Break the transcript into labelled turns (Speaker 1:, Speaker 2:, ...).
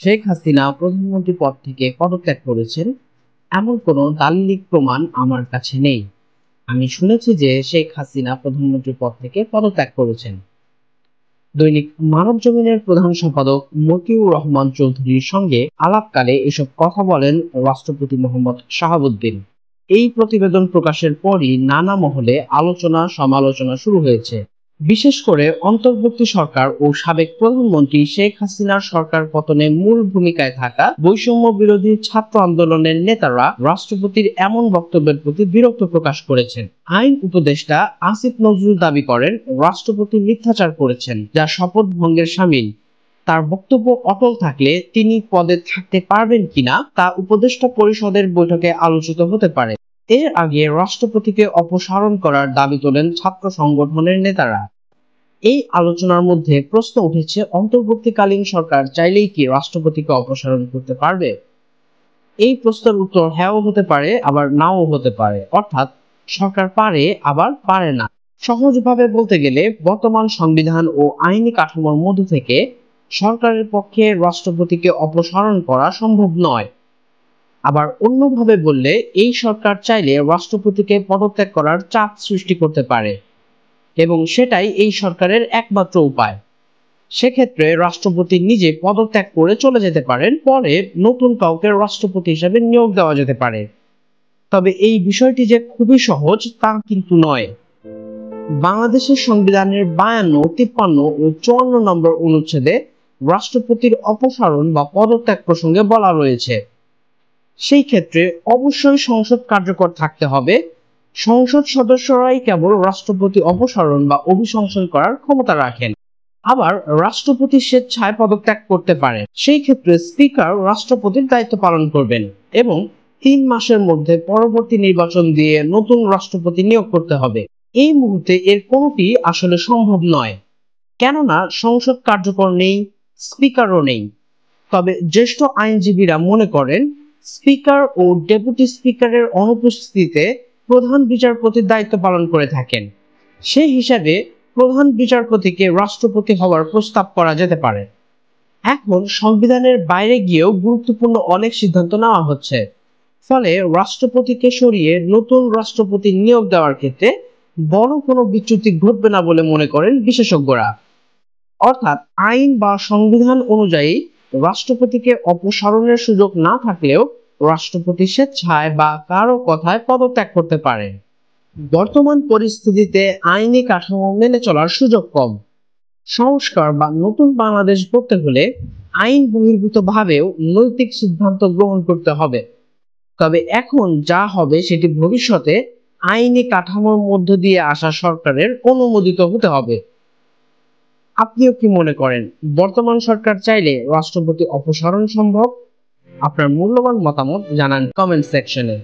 Speaker 1: শেখ হাসিনা প্রধানমন্ত্রী পদ থেকে পদত্যাগ করেছেন এমন কোনো দালিলিক প্রমাণ আমার কাছে নেই। আমি শুনেছি যে শেখ হাসিনা প্রধানমন্ত্রী পদ থেকে পদত্যাগ করেছেন। দৈনিক মানবজমিনের প্রধান সম্পাদক মতিউর রহমান চৌধুরীর সঙ্গে আলাপকালে এসব কথা বলেন রাষ্ট্রপতি মোহাম্মদ শাহাবুদ্দিন। এই প্রতিবেদন প্রকাশের পরই নানা মহলে আলোচনা সমালোচনা শুরু হয়েছে। বিশেষ করে অন্তর্বর্তী সরকার ও সাবেক প্রধানমন্ত্রী শেখ হাসিনার সরকার পতনে মূল ভূমিকায় থাকা বৈষম্য বিরোধী ছাত্র আন্দোলনের নেতারা রাষ্ট্রপতির এমন বক্তব্যের প্রতি বিরক্ত প্রকাশ করেছেন। আইন উপদেষ্টা আসিফ নজরুল দাবি করেন রাষ্ট্রপতি মিথ্যাচার করেছেন, যা শপথ ভঙ্গের শামিল। তার বক্তব্য অটল থাকলে তিনি পদে থাকতে পারবেন কিনা তা উপদেষ্টা পরিষদের বৈঠকে আলোচিত হতে পারে। এর আগে রাষ্ট্রপতিকে অপসারণ করার দাবি তোলেন ছাত্র সংগঠনের নেতারা। এই আলোচনার মধ্যে প্রশ্ন উঠেছে, অন্তর্বর্তীকালীন সরকার চাইলেই কি রাষ্ট্রপতিকে অপসারণ করতে পারবে? এই প্রশ্নের উত্তর হ্যাঁও হতে পারে, আবার নাও হতে পারে। অর্থাৎ সরকার পারে, আবার পারে না। সহজভাবে বলতে গেলে বর্তমান সংবিধান ও আইনি কাঠামোর মধ্য থেকে সরকারের পক্ষে রাষ্ট্রপতিকে অপসারণ করা সম্ভব নয়। আবার অন্যভাবে বললে এই সরকার চাইলে রাষ্ট্রপতিকে পদত্যাগ করার চাপ সৃষ্টি করতে পারে, এবং সেটাই এই সরকারের একমাত্র উপায়। সেক্ষেত্রে রাষ্ট্রপতি নিজে পদত্যাগ করে চলে যেতে পারেন, পরে নতুন কাউকে রাষ্ট্রপতি হিসেবে নিয়োগ দেওয়া যেতে পারে। তবে এই বিষয়টি যে খুবই সহজ তা কিন্তু নয়। বাংলাদেশের সংবিধানের 52, 53 ও 54 নম্বর অনুচ্ছেদে রাষ্ট্রপতির অপসারণ বা পদত্যাগ প্রসঙ্গে বলা রয়েছে। সেই ক্ষেত্রে অবশ্যই সংসদ কার্যকর থাকতে হবে। সংসদ সদস্যরাই কেবল রাষ্ট্রপতি অপসারণ বা অভিশংসন করার ক্ষমতা রাখেন। আবার রাষ্ট্রপতি স্বেচ্ছায় পদত্যাগ করতে পারেন। সেই ক্ষেত্রে স্পিকার রাষ্ট্রপতির দায়িত্ব পালন করবেন এবং 3 মাসের মধ্যে পরবর্তী নির্বাচন দিয়ে নতুন রাষ্ট্রপতি নিয়োগ করতে হবে। এই মুহূর্তে এর কোনোটি আসলে সম্ভব নয়, কেননা সংসদ কার্যকর নেই, স্পিকারও নেই। তবে জ্যেষ্ঠ আইনজীবীরা মনে করেন স্পিকার ও ডেপুটি স্পিকারের অনুপস্থিতিতে প্রধান বিচারপতির দায়িত্ব পালন করে থাকেন। সেই হিসাবে প্রধান বিচারপতিকে রাষ্ট্রপতি হওয়ার প্রস্তাব করা যেতে পারে। এখন সংবিধানের বাইরে গিয়েও গুরুত্বপূর্ণ অনেক সিদ্ধান্ত নেওয়া হচ্ছে। ফলে রাষ্ট্রপতিকে সরিয়ে নতুন রাষ্ট্রপতি নিয়োগ দেওয়ার ক্ষেত্রে বড় কোনো বিচ্যুতি ঘটবে না বলে মনে করেন বিশেষজ্ঞরা। অর্থাৎ আইন বা সংবিধান অনুযায়ী রাষ্ট্রপতিকে অপসারণের সুযোগ না থাকলেও রাষ্ট্রপতি স্বেচ্ছায় বা কারো কথায় পদত্যাগ করতে পারেন। বর্তমান পরিস্থিতিতে আইনি কাঠামো মেনে চলার সুযোগ কম। সংস্কার বা নতুন বাংলাদেশ গড়তে হলে আইন বহির্ভূত ভাবেও নৈতিক সিদ্ধান্ত গ্রহণ করতে হবে। তবে এখন যা হবে সেটি ভবিষ্যতে আইনি কাঠামোর মধ্য দিয়ে আসা সরকারের অনুমোদিত হতে হবে। আপনিও কি মনে করেন বর্তমান সরকার চাইলে রাষ্ট্রপতি অপসারণ সম্ভব? আপনার মূল্যবান মতামত জানান কমেন্ট সেকশনে।